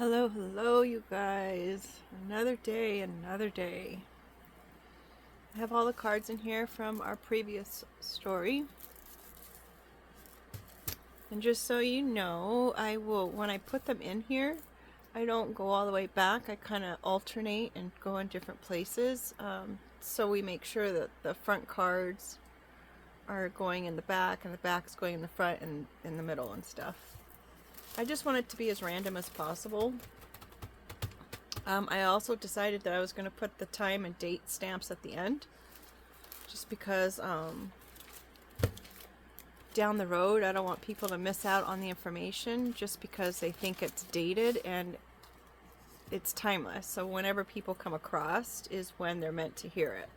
Hello, hello, you guys. Another day, another day. I have all the cards in here from our previous story. And just so you know, when I put them in here, I don't go all the way back. I kind of alternate and go in different places. So we make sure that the front cards are going in the back and the back's going in the front and in the middle and stuff. I just want it to be as random as possible. I also decided that I was going to put the time and date stamps at the end, just because down the road I don't want people to miss out on the information just because they think it's dated and it's timeless. So whenever people come across is when they're meant to hear it.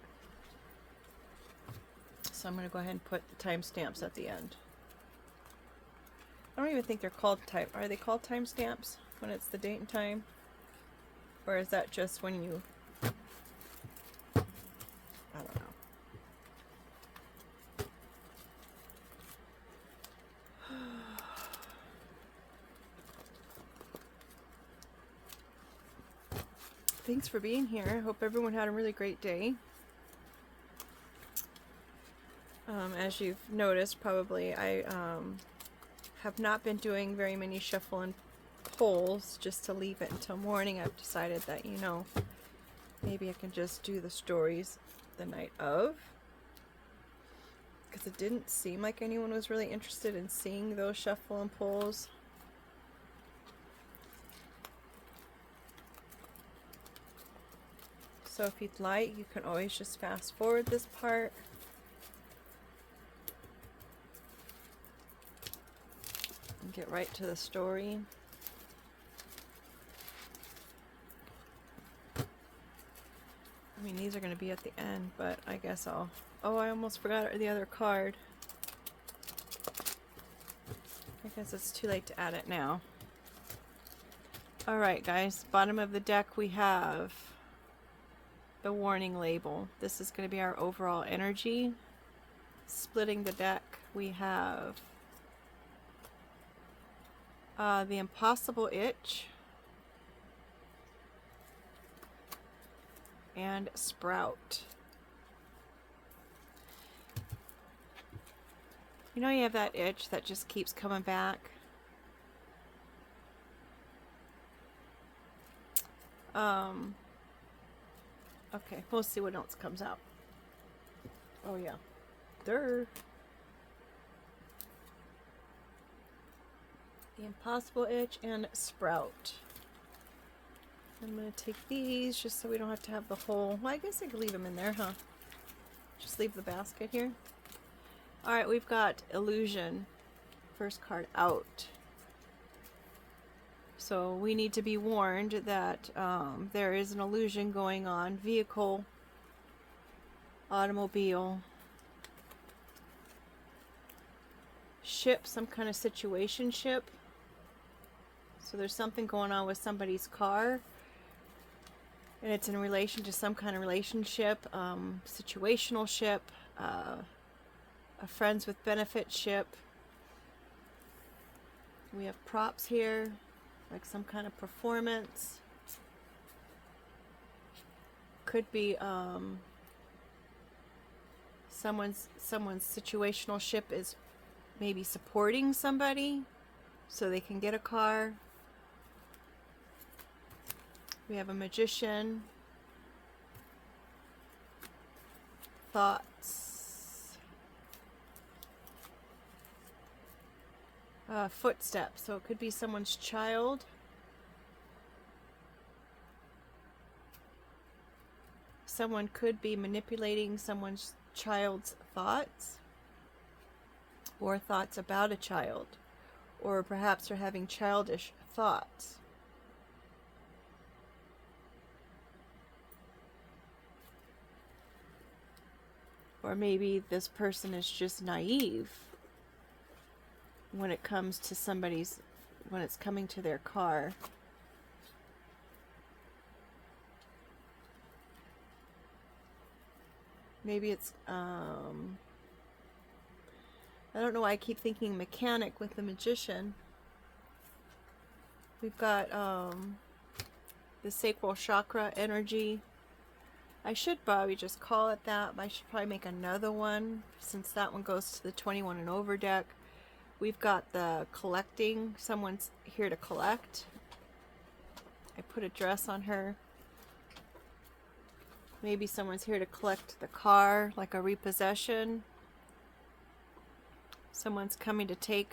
So I'm going to go ahead and put the timestamps at the end. I don't even think they're called time. Are they called timestamps when it's the date and time? Or is that just when you... I don't know. Thanks for being here. I hope everyone had a really great day. As you've noticed, probably, I have not been doing very many shuffle and pulls just to leave it until morning. I've decided that, maybe I can just do the stories the night of. Because it didn't seem like anyone was really interested in seeing those shuffle and pulls. So if you'd like, you can always just fast forward this part. And get right to the story. I mean, these are going to be at the end, but I guess I'll... Oh, I almost forgot the other card. I guess it's too late to add it now. Alright, guys. Bottom of the deck we have the warning label. This is going to be our overall energy. Splitting the deck, we have the impossible itch and sprout. You know, you have that itch that just keeps coming back. Okay, we'll see what else comes out. Oh yeah, there. The impossible itch and sprout. I'm going to take these just so we don't have to have the whole... Well, I guess I could leave them in there, huh? Just leave the basket here. Alright, we've got illusion. First card out. So we need to be warned that there is an illusion going on. Vehicle, automobile, ship, some kind of situation ship. So there's something going on with somebody's car. And it's in relation to some kind of relationship, situational ship, a friends with benefit ship. We have props here, like some kind of performance. Could be someone's situational ship is maybe supporting somebody so they can get a car. We have a magician, thoughts, footsteps. So it could be someone's child. Someone could be manipulating someone's child's thoughts or thoughts about a child, or perhaps they're having childish thoughts. Or maybe this person is just naive when it comes to when it's coming to their car. Maybe it's, I don't know why I keep thinking mechanic with the magician. We've got the sacral chakra energy. I should probably just call it that, but I should probably make another one since that one goes to the 21 and over deck. We've got the collecting. Someone's here to collect. I put a dress on her. Maybe someone's here to collect the car, like a repossession. Someone's coming to take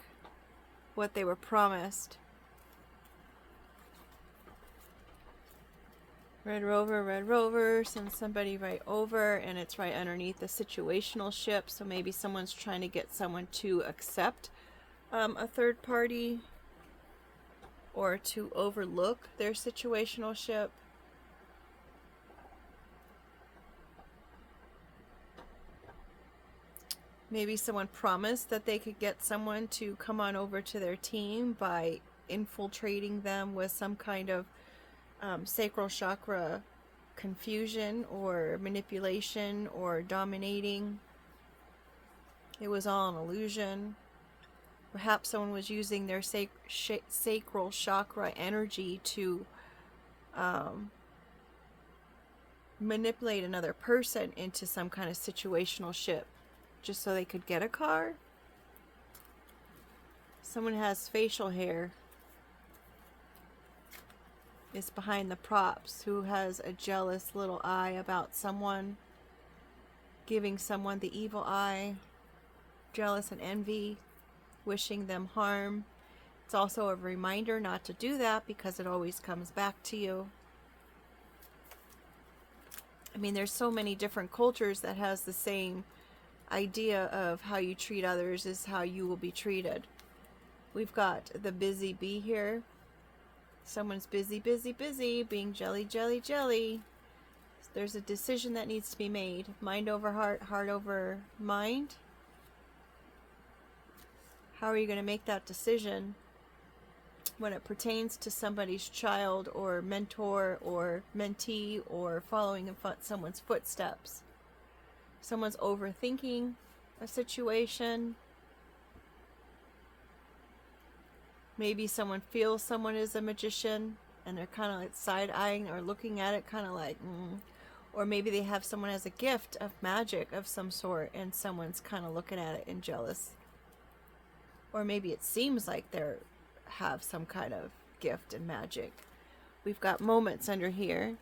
what they were promised. Red Rover, send somebody right over, and it's right underneath the situational ship, so maybe someone's trying to get someone to accept a third party or to overlook their situational ship. Maybe someone promised that they could get someone to come on over to their team by infiltrating them with some kind of sacral chakra confusion or manipulation or dominating. It was all an illusion. Perhaps someone was using their sacral chakra energy to manipulate another person into some kind of situational ship just so they could get a car. Someone has facial hair, is behind the props, who has a jealous little eye about someone, giving someone the evil eye, jealous and envy, wishing them harm. It's also a reminder not to do that because it always comes back to you. I mean, there's so many different cultures that has the same idea of how you treat others is how you will be treated. We've got the busy bee here. Someone's busy, being jelly. There's a decision that needs to be made. Mind over heart, heart over mind. How are you going to make that decision when it pertains to somebody's child or mentor or mentee or following in someone's footsteps? Someone's overthinking a situation. Maybe someone feels someone is a magician and they're kind of like side-eyeing or looking at it kind of like, Or maybe they have someone as a gift of magic of some sort and someone's kind of looking at it and jealous. Or maybe it seems like they have some kind of gift and magic. We've got moments under here.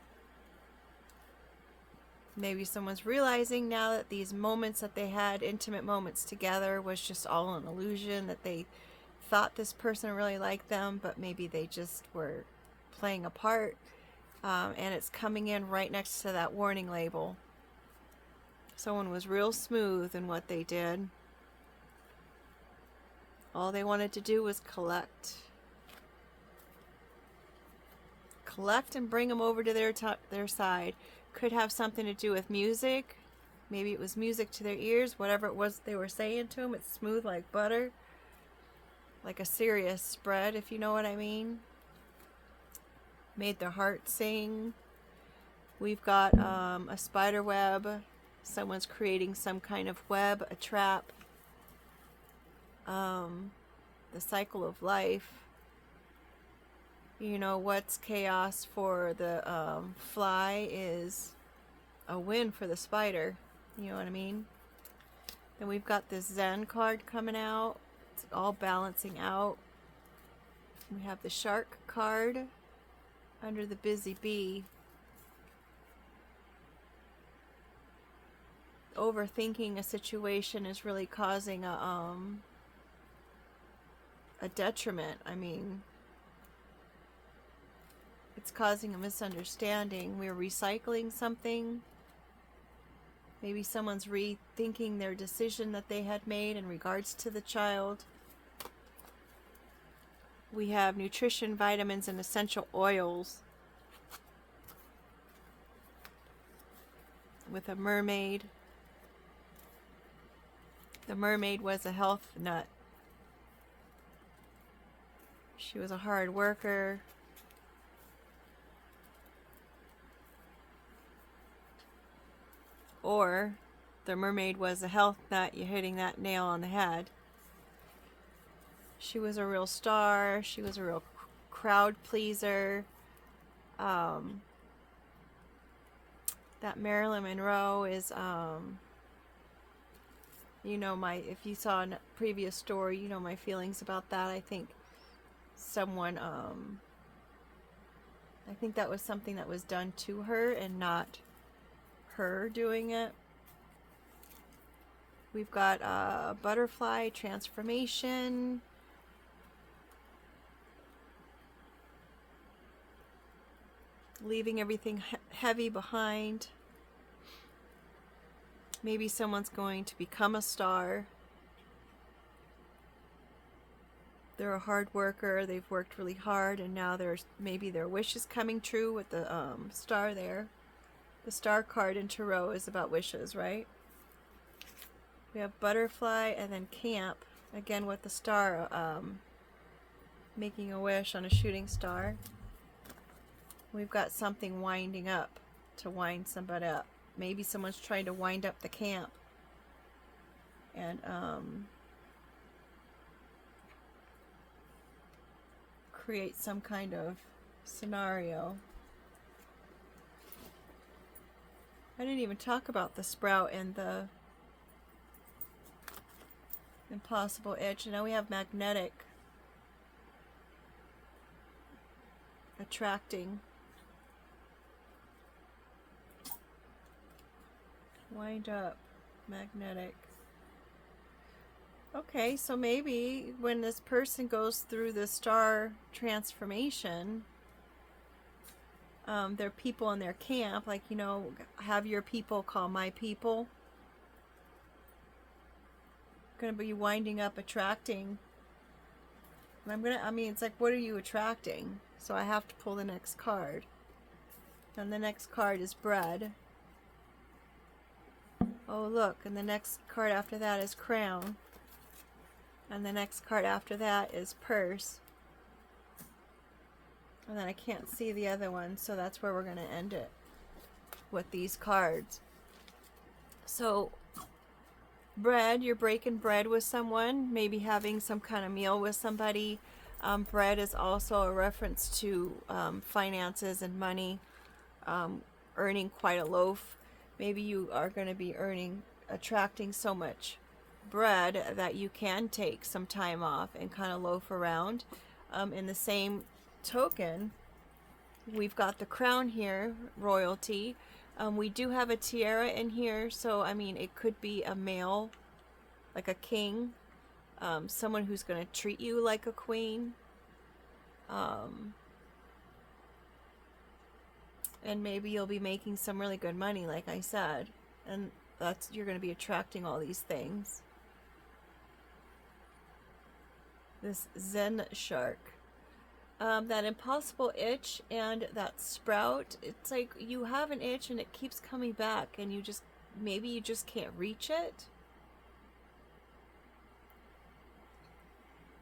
Maybe someone's realizing now that these moments that they had, intimate moments together, was just all an illusion, that they thought this person really liked them, but maybe they just were playing a part. And it's coming in right next to that warning label. Someone was real smooth in what they did. All they wanted to do was collect. Collect and bring them over to their side. Could have something to do with music. Maybe it was music to their ears. Whatever it was they were saying to them, it's smooth like butter. Like a serious spread, if you know what I mean. Made their heart sing. We've got a spider web. Someone's creating some kind of web, a trap. The cycle of life. You know, what's chaos for the fly is a win for the spider. You know what I mean? Then we've got this Zen card coming out. It's all balancing out. We have the shark card under the busy bee. Overthinking a situation is really causing a detriment. I mean, it's causing a misunderstanding. We're recycling something. Maybe someone's rethinking their decision that they had made in regards to the child. We have nutrition, vitamins, and essential oils. With a mermaid. The mermaid was a health nut. She was a hard worker. Or the mermaid was a health nut. You're hitting that nail on the head. She was a real star. She was a real crowd pleaser. Um, that Marilyn Monroe is, you know, if you saw a previous story, you know my feelings about that. I think someone, I think that was something that was done to her and not her doing it. We've got butterfly transformation. Leaving everything heavy behind. Maybe someone's going to become a star. They're a hard worker. They've worked really hard, and now maybe their wish is coming true with the star there. The star card in Tarot is about wishes, right? We have butterfly and then camp, again with the star, making a wish on a shooting star. We've got something winding up, to wind somebody up. Maybe someone's trying to wind up the camp. And create some kind of scenario. I didn't even talk about the sprout and the impossible itch. And now we have magnetic, attracting, wind up, magnetic. Okay, so maybe when this person goes through the star transformation, their people in their camp, like, you know, have your people call my people. Gonna be winding up, attracting. And I mean, it's like, what are you attracting? So I have to pull the next card. And the next card is bread. Oh, look, and the next card after that is crown. And the next card after that is purse. And then I can't see the other one, so that's where we're going to end it with these cards. So, bread, you're breaking bread with someone, maybe having some kind of meal with somebody. Bread is also a reference to finances and money, earning quite a loaf. Maybe you are going to be attracting so much bread that you can take some time off and kind of loaf around. In the same token, we've got the crown here, royalty. We do have a tiara in here, so I mean, it could be a male, like a king, someone who's going to treat you like a queen. And maybe you'll be making some really good money, like I said, and you're going to be attracting all these things. This Zen shark, that impossible itch and that sprout, it's like you have an itch and it keeps coming back, and maybe you just can't reach it.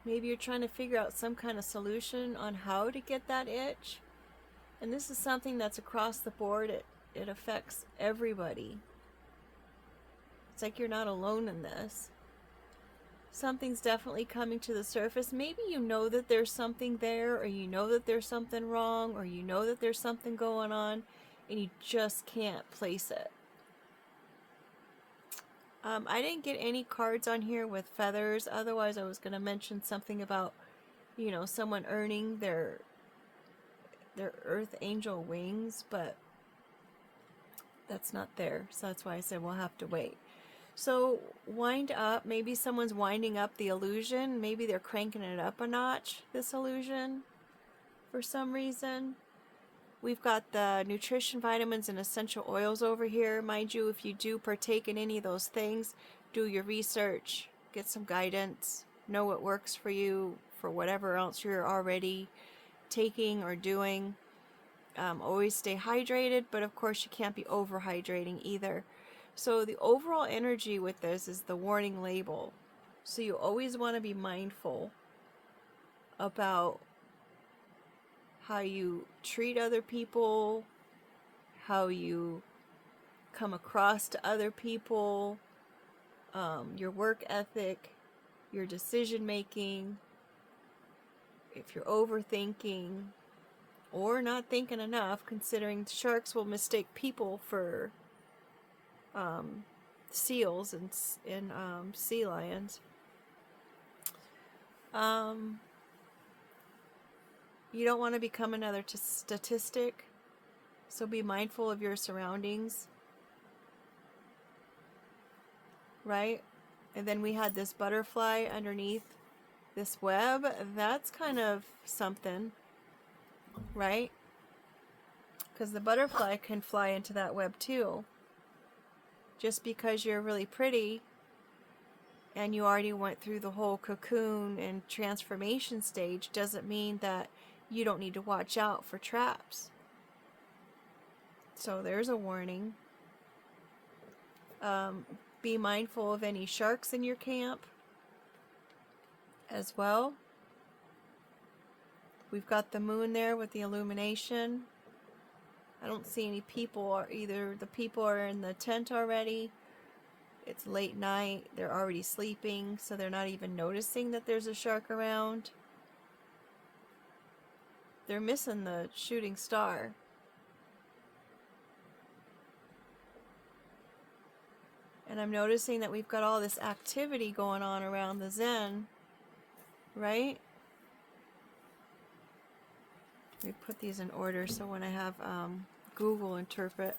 Maybe you're trying to figure out some kind of solution on how to get that itch. And this is something that's across the board. It affects everybody. It's like you're not alone in this. Something's definitely coming to the surface. Maybe you know that there's something there, or you know that there's something wrong, or you know that there's something going on, and you just can't place it. I didn't get any cards on here with feathers. Otherwise, I was going to mention something about, you know, someone earning their earth angel wings, but that's not there. So that's why I said we'll have to wait. So wind up, maybe someone's winding up the illusion. Maybe they're cranking it up a notch, this illusion, for some reason. We've got the nutrition, vitamins, and essential oils over here. Mind you, if you do partake in any of those things, do your research, get some guidance, know what works for you for whatever else you're already taking or doing. Always stay hydrated, but of course you can't be overhydrating either. So the overall energy with this is the warning label. So you always want to be mindful about how you treat other people, how you come across to other people, your work ethic, your decision making. if you're overthinking or not thinking enough, considering sharks will mistake people for seals and sea lions. You don't want to become another statistic, so be mindful of your surroundings, right? And then we had this butterfly underneath this web. That's kind of something, right? Because the butterfly can fly into that web too. Just because you're really pretty and you already went through the whole cocoon and transformation stage doesn't mean that you don't need to watch out for traps. So there's a warning. Be mindful of any sharks in your camp as well. We've got the moon there with the illumination. I don't see any people, or either the people are in the tent already. It's late night. They're already sleeping, so they're not even noticing that there's a shark around. They're missing the shooting star. And I'm noticing that we've got all this activity going on around the Zen, right? Let me put these in order so when I have Google interpret.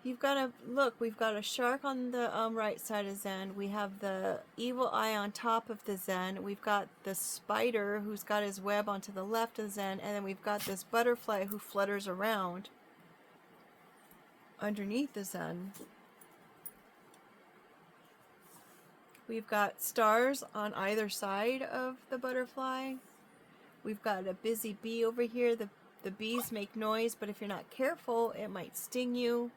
You've got to look, we've got a shark on the right side of Zen. We have the evil eye on top of the Zen. We've got the spider who's got his web onto the left of Zen. And then we've got this butterfly who flutters around underneath the Zen. We've got stars on either side of the butterfly. We've got a busy bee over here. The bees make noise, but if you're not careful, it might sting you.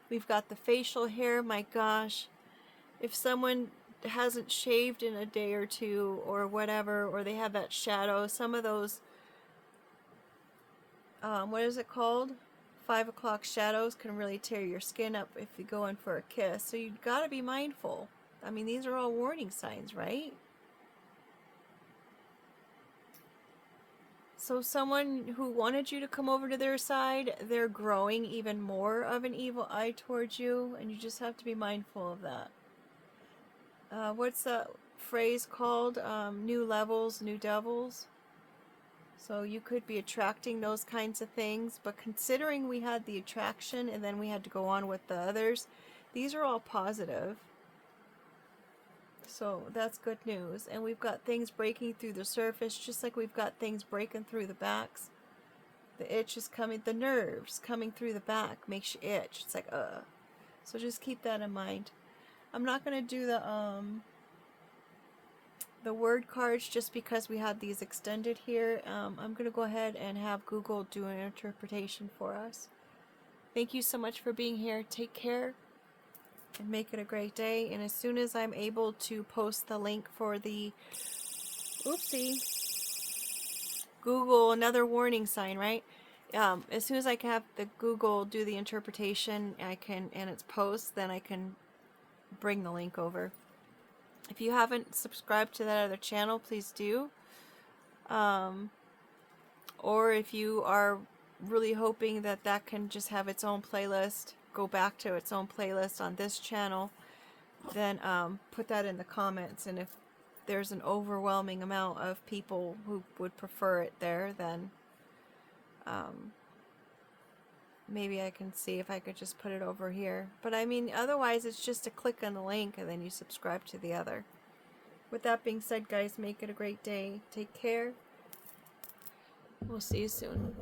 We've got the facial hair. My gosh, if someone hasn't shaved in a day or two or whatever, or they have that shadow, some of those, what is it called? 5 o'clock shadows can really tear your skin up if you go in for a kiss. So you've got to be mindful. I mean, these are all warning signs, right? So someone who wanted you to come over to their side, they're growing even more of an evil eye towards you, and you just have to be mindful of that. What's that phrase called? New levels, new devils. So you could be attracting those kinds of things, but considering we had the attraction and then we had to go on with the others, these are all positive. So that's good news. And we've got things breaking through the surface, just like we've got things breaking through the backs. The itch is coming, the nerves coming through the back makes you itch. It's like, So just keep that in mind. I'm not going to do the word cards just because we had these extended here. I'm going to go ahead and have Google do an interpretation for us. Thank you so much for being here. Take care. And make it a great day. And as soon as I'm able to post the link for the Google, another warning sign, right? As soon as I can have the Google do the interpretation, and it's post, then I can bring the link over. If you haven't subscribed to that other channel, please do. Or if you are really hoping that that can just have its own playlist, go back to its own playlist on this channel, then put that in the comments. And if there's an overwhelming amount of people who would prefer it there, then maybe I can see if I could just put it over here. But I mean, otherwise it's just a click on the link and then you subscribe to the other. With that being said, guys, make it a great day. Take care. We'll see you soon.